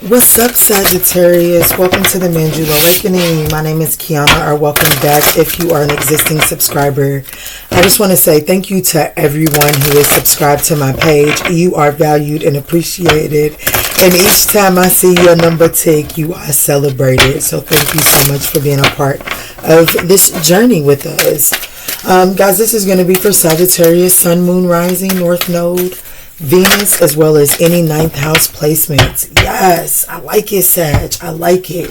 What's up, Sagittarius? Welcome to the Manjula Awakening. My name is Kiana, or welcome back if you are an existing subscriber. I just want to say thank you to everyone who is subscribed to my page. You are valued and appreciated. And each time I see your number tick, you are celebrated. So thank you so much for being a part of this journey with us. Guys, this is going to be for Sagittarius, Sun, Moon, Rising, North Node, Venus, as well as any ninth house placements. Yes, I like it, Sag. I like it.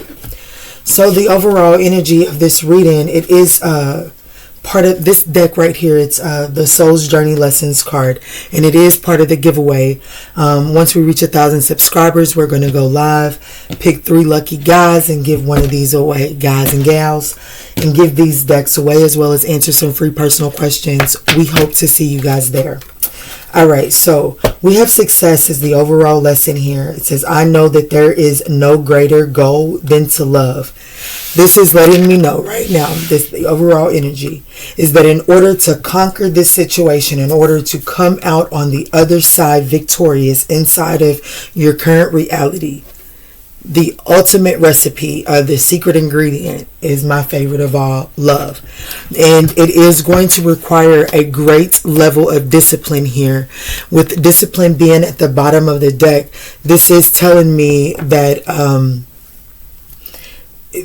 So the overall energy of this reading, it is part of this deck right here. It's the Soul's Journey Lessons card, and it is part of the giveaway. Once we reach 1,000 subscribers, we're going to go live, pick 3 lucky guys, and give one of these away, guys and gals, and give these decks away, as well as answer some free personal questions. We hope to see you guys there. All right, so we have success as the overall lesson here. It says, I know that there is no greater goal than to love. This is letting me know right now, the overall energy is that in order to conquer this situation, in order to come out on the other side victorious inside of your current reality, the ultimate recipe, the secret ingredient, is my favorite of all, love. And it is going to require a great level of discipline here. With discipline being at the bottom of the deck, this is telling me that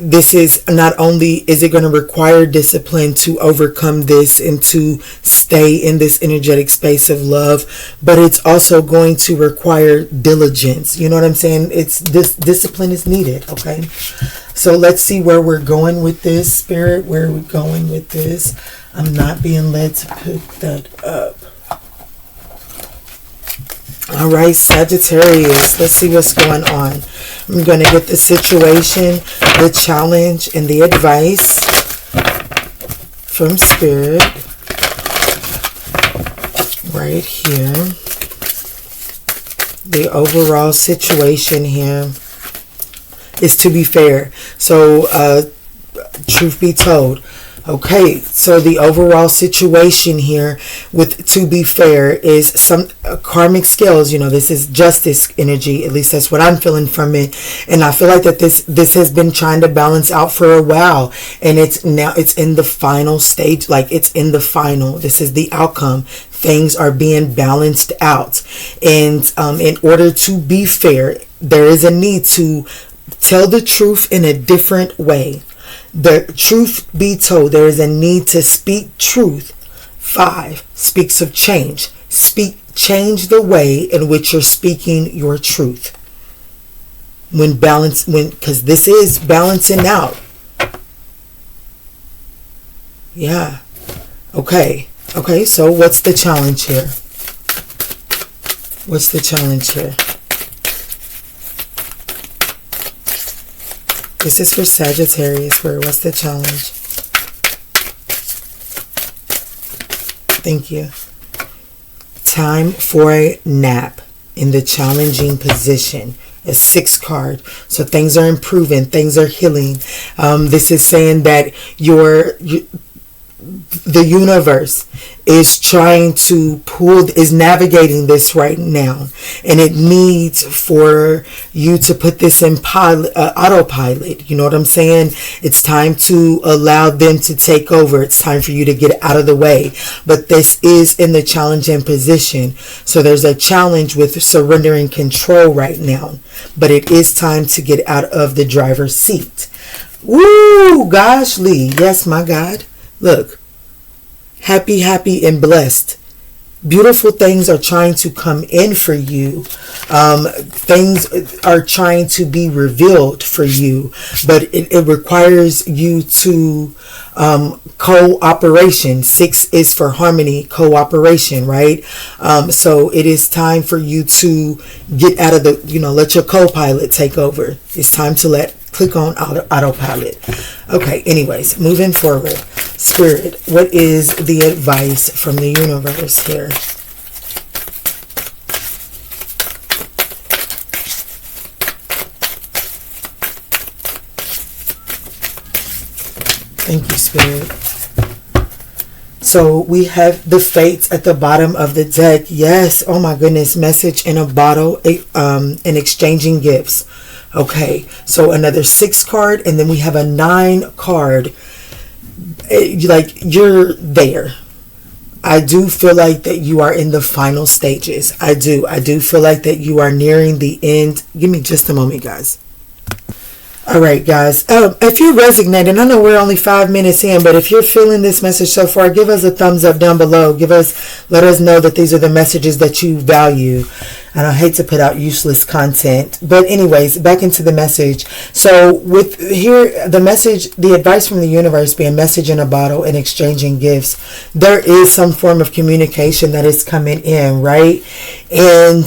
this is not only is it going to require discipline to overcome this and to stay in this energetic space of love, but it's also going to require diligence. You know what I'm saying? It's this discipline is needed. Okay, so let's see where we're going with this, Spirit. Where are we going with this? I'm not being led to pick that up. All right, Sagittarius, let's see what's going on. I'm going to get the situation, the challenge, and the advice from Spirit right here. The overall situation here is to be fair. So, truth be told, okay, so the overall situation here with to be fair is some karmic scales. You know, this is justice energy. At least that's what I'm feeling from it. And I feel like that this has been trying to balance out for a while. And it's in the final stage. Like it's in the final. This is the outcome. Things are being balanced out. And in order to be fair, there is a need to tell the truth in a different way. The truth be told, there is a need to speak truth. 5 speaks of change. Change the way in which you're speaking your truth. Because this is balancing out. Yeah. Okay. Okay, so what's the challenge here? What's the challenge here? This is for Sagittarius. What's the challenge? Thank you. Time for a nap in the challenging position. A 6 card. So things are improving. Things are healing. This is saying that the universe is trying to is navigating this right now, and it needs for you to put this in autopilot. You know what I'm saying? It's time to allow them to take over. It's time for you to get out of the way. But this is in the challenging position, so there's a challenge with surrendering control right now, but it is time to get out of the driver's seat. Woo, gosh, Lee. Yes, my God. Look, happy, and blessed. Beautiful things are trying to come in for you. Things are trying to be revealed for you, but it requires you to cooperation. 6 is for harmony, cooperation, right? So it is time for you to get out of let your co-pilot take over. It's time to click on autopilot. Okay, anyways, moving forward. Spirit, what is the advice from the universe here? Thank you, Spirit. So we have the fates at the bottom of the deck. Yes, oh my goodness, message in a bottle, and exchanging gifts. Okay, so another 6 card, and then we have a 9 card. Like, you're there. I do feel like that you are in the final stages. I do feel like that you are nearing the end. Give me just a moment, guys. All right, guys. If you're resonating, I know we're only 5 minutes in, but if you're feeling this message so far, give us a thumbs up down below. Let us know that these are the messages that you value. And I hate to put out useless content, but anyways, back into the message. So with here, the message, the advice from the universe being message in a bottle and exchanging gifts, there is some form of communication that is coming in, right? And,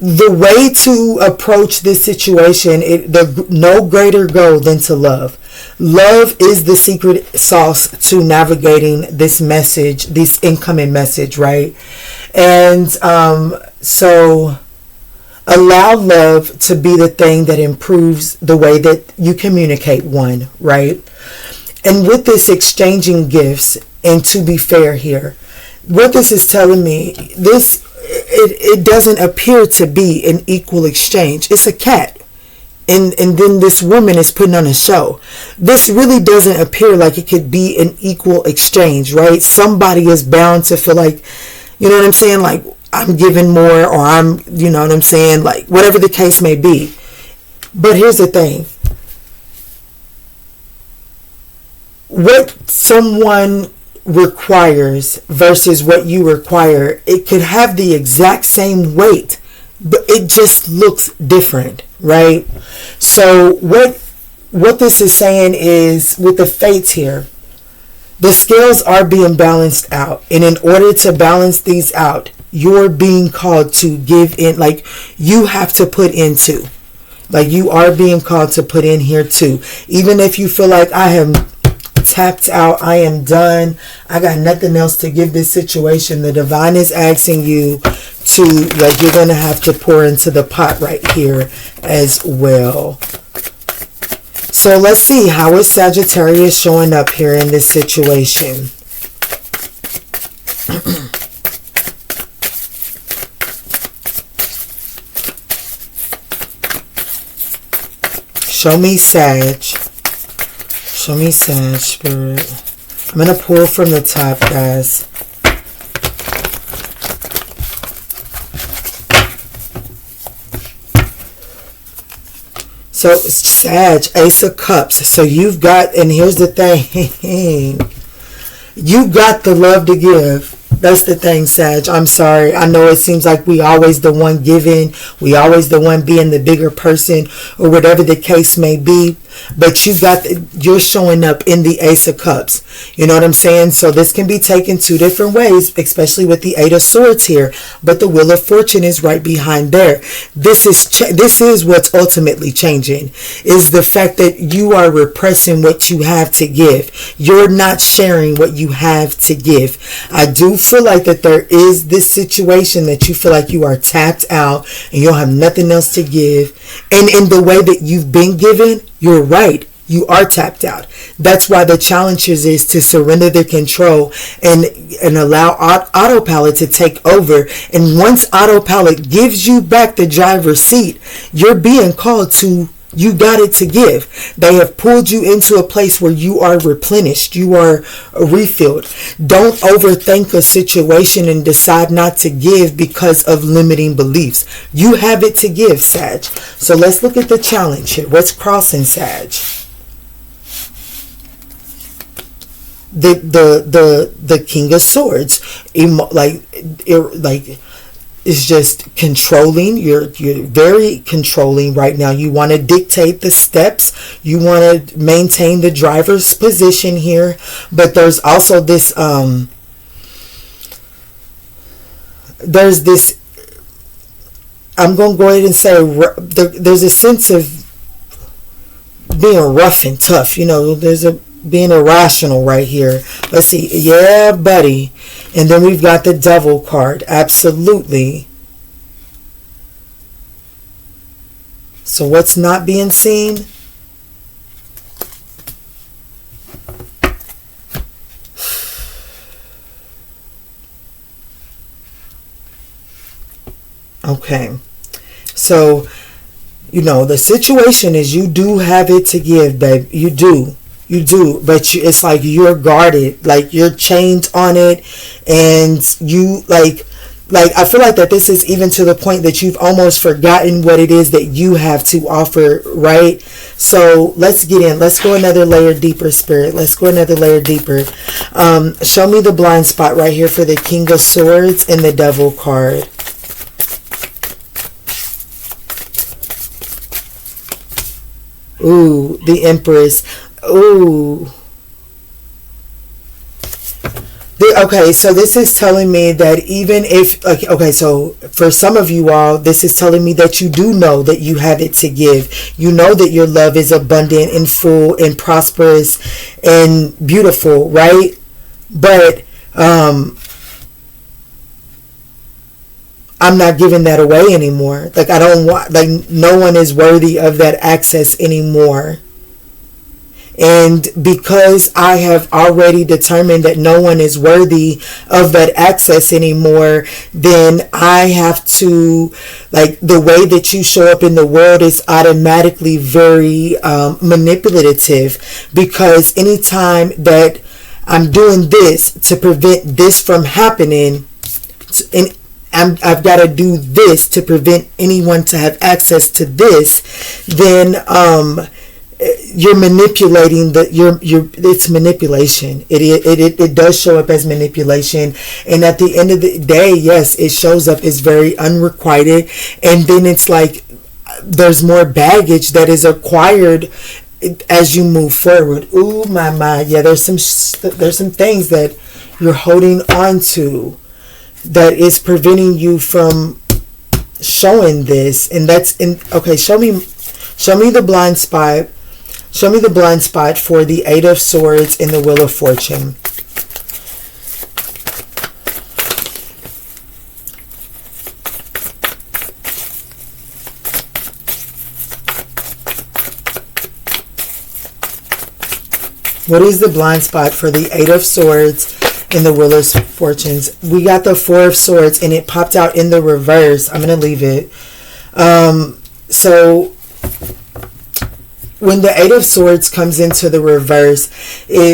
the way to approach this situation, no greater goal than to love. Love is the secret sauce to navigating this message, this incoming message, right? And so allow love to be the thing that improves the way that you communicate, one, right? And with this exchanging gifts, and to be fair here, what this is telling me, it doesn't appear to be an equal exchange. It's a cat. And then this woman is putting on a show. This really doesn't appear like it could be an equal exchange, right? Somebody is bound to feel like, you know what I'm saying? Like, I'm giving more, or I'm, you know what I'm saying? Like, whatever the case may be. But here's the thing. What someone requires versus what you require, it could have the exact same weight, but it just looks different, right? So what this is saying is, with the fates here, the scales are being balanced out, and in order to balance these out, you're being called to give in. Like, you have to put into, like, you are being called to put in here too. Even if you feel like, I have tapped out, I am done, I got nothing else to give this situation, the divine is asking you to, like, you're going to have to pour into the pot right here as well. So let's see, how is Sagittarius showing up here in this situation? Show me Sag. Show me Sag, Spirit. I'm going to pull from the top, guys. So, Sag, Ace of Cups. So you've got, and here's the thing. You got the love to give. That's the thing, Sag. I'm sorry. I know it seems like we always the one giving. We always the one being the bigger person, or whatever the case may be. But you're showing up in the Ace of Cups. You know what I'm saying? So this can be taken 2 different ways, especially with the 8 of Swords here. But the Wheel of Fortune is right behind there. This is what's ultimately changing, is the fact that you are repressing what you have to give. You're not sharing what you have to give. I do feel like that there is this situation that you feel like you are tapped out and you'll have nothing else to give. And in the way that you've been given, you're right. You are tapped out. That's why the challenge is to surrender the control and allow autopilot to take over. And once autopilot gives you back the driver's seat, you're being called to, you got it to give. They have pulled you into a place where you are replenished. You are refilled. Don't overthink a situation and decide not to give because of limiting beliefs. You have it to give, Sag. So let's look at the challenge here. What's crossing, Sag? The King of Swords. It's just controlling. You're very controlling right now. You want to dictate the steps. You want to maintain the driver's position here. But there's also this there's this, I'm going to go ahead and say, there's a sense of being rough and tough. You know, there's being irrational right here. Let's see. Yeah, buddy. And then we've got the Devil card. Absolutely. So what's not being seen? Okay. So, the situation is you do have it to give, babe. You do. You do. But it's like you're guarded. Like you're chained on it. And you, I feel like that this is even to the point that you've almost forgotten what it is that you have to offer, right? So let's get in. Let's go another layer deeper, Spirit. Let's go another layer deeper. Show me the blind spot right here for the King of Swords and the Devil card. Ooh, the Empress. Ooh. Okay, so this is telling me that even if, okay, so for some of you all, this is telling me that you do know that you have it to give. You know that your love is abundant and full and prosperous and beautiful, right? But I'm not giving that away anymore. Like I don't want, like no one is worthy of that access anymore. And because I have already determined that no one is worthy of that access anymore, then I have to, like, the way that you show up in the world is automatically very manipulative, because anytime that I'm doing this to prevent this from happening, and I've got to do this to prevent anyone to have access to this, then you're manipulating it's manipulation. It does show up as manipulation, and at the end of the day, yes, it shows up as very unrequited, and then it's like there's more baggage that is acquired as you move forward. Ooh, my, yeah, there's some things that you're holding on to that is preventing you from showing this, and that's in. Okay, show me the blind spot. Show me the blind spot for the Eight of Swords and the Wheel of Fortune. What is the blind spot for the Eight of Swords and the Wheel of Fortunes? We got the Four of Swords and it popped out in the reverse. I'm going to leave it. So when the Eight of Swords comes into the reverse, there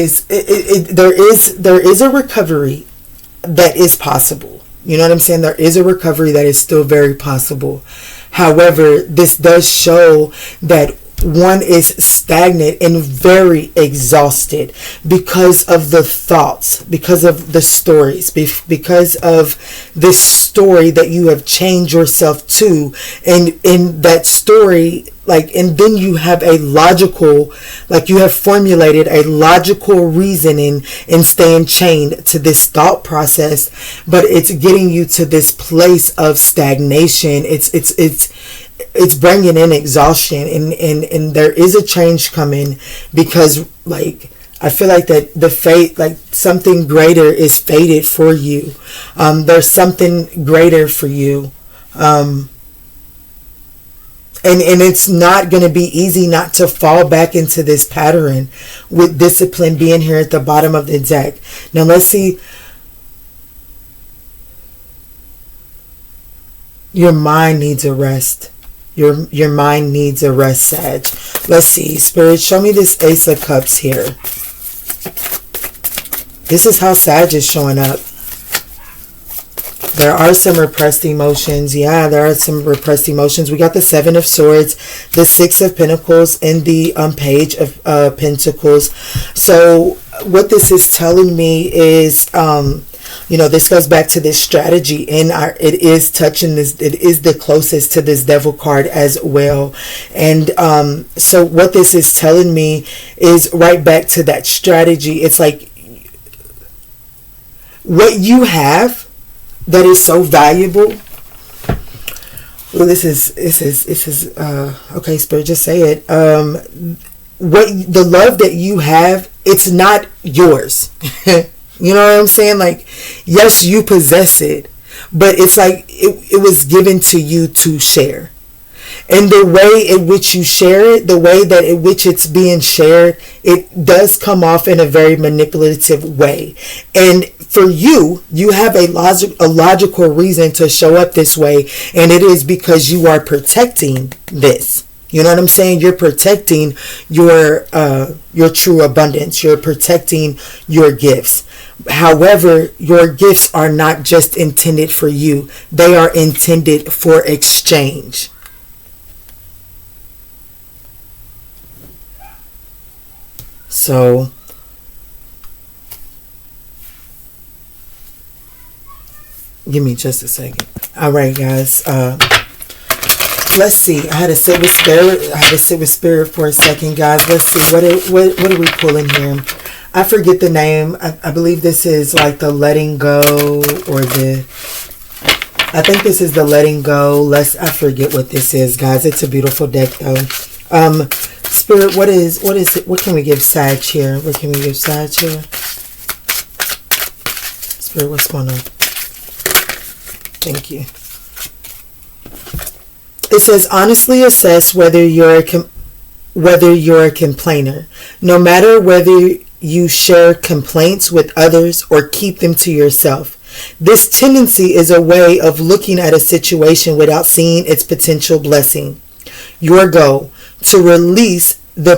is a recovery that is possible. You know what I'm saying? There is a recovery that is still very possible. However, this does show that one is stagnant and very exhausted because of the thoughts, because of the stories, because of this story that you have chained yourself to, and in that story, and then you have a logical, you have formulated a logical reasoning and staying chained to this thought process, but it's getting you to this place of stagnation. It's bringing in exhaustion, and there is a change coming, because I feel like that the fate, something greater is fated for you. There's something greater for you. And it's not going to be easy not to fall back into this pattern, with discipline being here at the bottom of the deck. Now let's see. Your mind needs a rest. Your mind needs a rest, Sag. Let's see. Spirit, show me this Ace of Cups here. This is how Sag is showing up. There are some repressed emotions. Yeah, there are some repressed emotions. We got the Seven of Swords, the Six of Pentacles, and the Page of Pentacles. So what this is telling me is, this goes back to this strategy, and it is touching this. It is the closest to this Devil card as well. And so what this is telling me is right back to that strategy. It's like what you have that is so valuable. Well, this is okay, Spirit, just say it. What the love that you have, it's not yours. You know what I'm saying? Yes, you possess it, but it's like it was given to you to share. And the way in which you share it, the way that in which it's being shared, it does come off in a very manipulative way. And for you, you have a logical reason to show up this way, and it is because you are protecting this. You know what I'm saying? You're protecting your true abundance. You're protecting your gifts. However, your gifts are not just intended for you. They are intended for exchange. So, give me just a second. All right, guys. Let's see. I had to sit with spirit for a second, guys. Let's see. What are we pulling here? I forget the name. I believe this is like the letting go, or I think this is the letting go. I forget what this is, guys. It's a beautiful deck, though. Spirit, what is it? What can we give Sag here? Spirit, what's going on? Thank you. It says, honestly assess whether you're a complainer. No matter whether you share complaints with others or keep them to yourself. This tendency is a way of looking at a situation without seeing its potential blessing. Your goal, to release the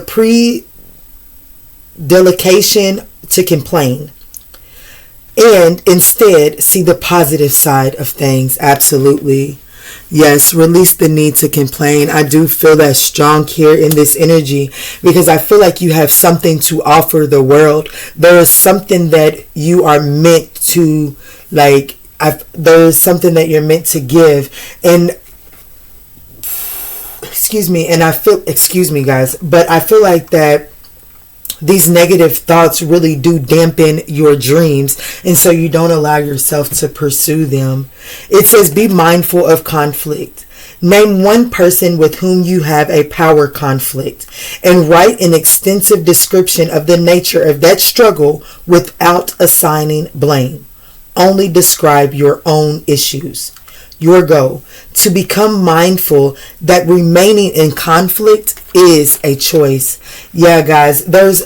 predilection to complain, and instead see the positive side of things. Absolutely. Yes, release the need to complain. I do feel that strong here in this energy, because I feel like you have something to offer the world. There is something that you are meant to, there is something that you're meant to give. And excuse me, guys, but I feel like that these negative thoughts really do dampen your dreams, and so you don't allow yourself to pursue them. It says, be mindful of conflict. Name one person with whom you have a power conflict, and write an extensive description of the nature of that struggle without assigning blame. Only describe your own issues. Your goal, to become mindful that remaining in conflict is a choice. Yeah, guys, there's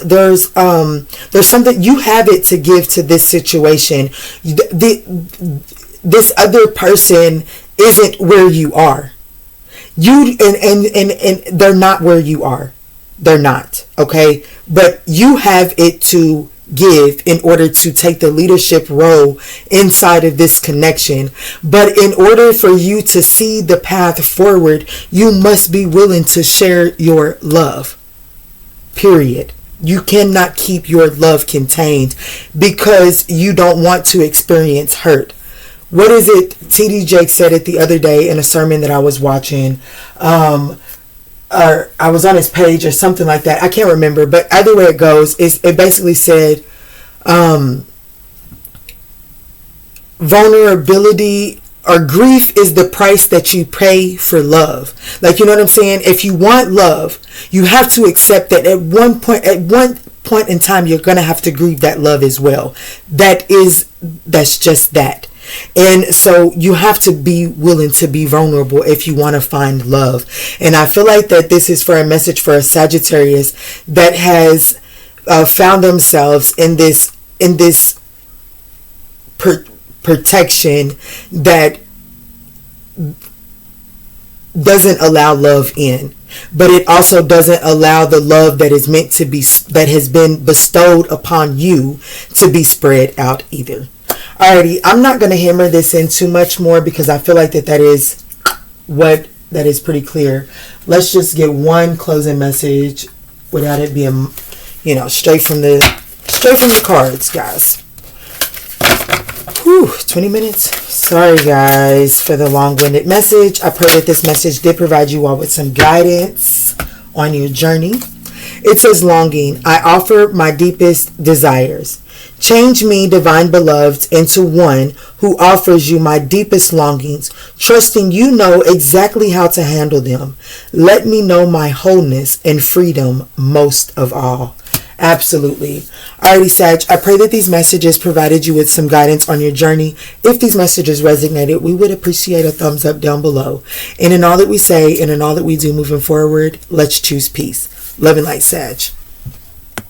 something, you have it to give to this situation. This other person isn't where you are. And they're not where you are. They're not, okay? But you have it to give in order to take the leadership role inside of this connection. But in order for you to see the path forward, you must be willing to share your love. Period. You cannot keep your love contained because you don't want to experience hurt. What is it TD Jake said it the other day in a sermon that I was watching? Or I was on his page or something like that. I can't remember, but either way it goes, it basically said vulnerability or grief is the price that you pay for love. Like, you know what I'm saying? If you want love, you have to accept that at one point in time, you're going to have to grieve that love as well. That's just that. And so you have to be willing to be vulnerable if you want to find love. And I feel like that this is for a message for a Sagittarius that has found themselves in this protection that doesn't allow love in. But it also doesn't allow the love that is meant to be, that has been bestowed upon you, to be spread out either. Alrighty, I'm not going to hammer this in too much more because I feel like that is pretty clear. Let's just get one closing message without it being, straight from the cards, guys. Whew, 20 minutes. Sorry, guys, for the long-winded message. I pray that this message did provide you all with some guidance on your journey. It says, longing, I offer my deepest desires. Change me, divine beloved, into one who offers you my deepest longings, trusting you know exactly how to handle them. Let me know my wholeness and freedom most of all. Absolutely. Alrighty, Sag, I pray that these messages provided you with some guidance on your journey. If these messages resonated, we would appreciate a thumbs up down below. And in all that we say and in all that we do moving forward, let's choose peace. Love and light, Sag.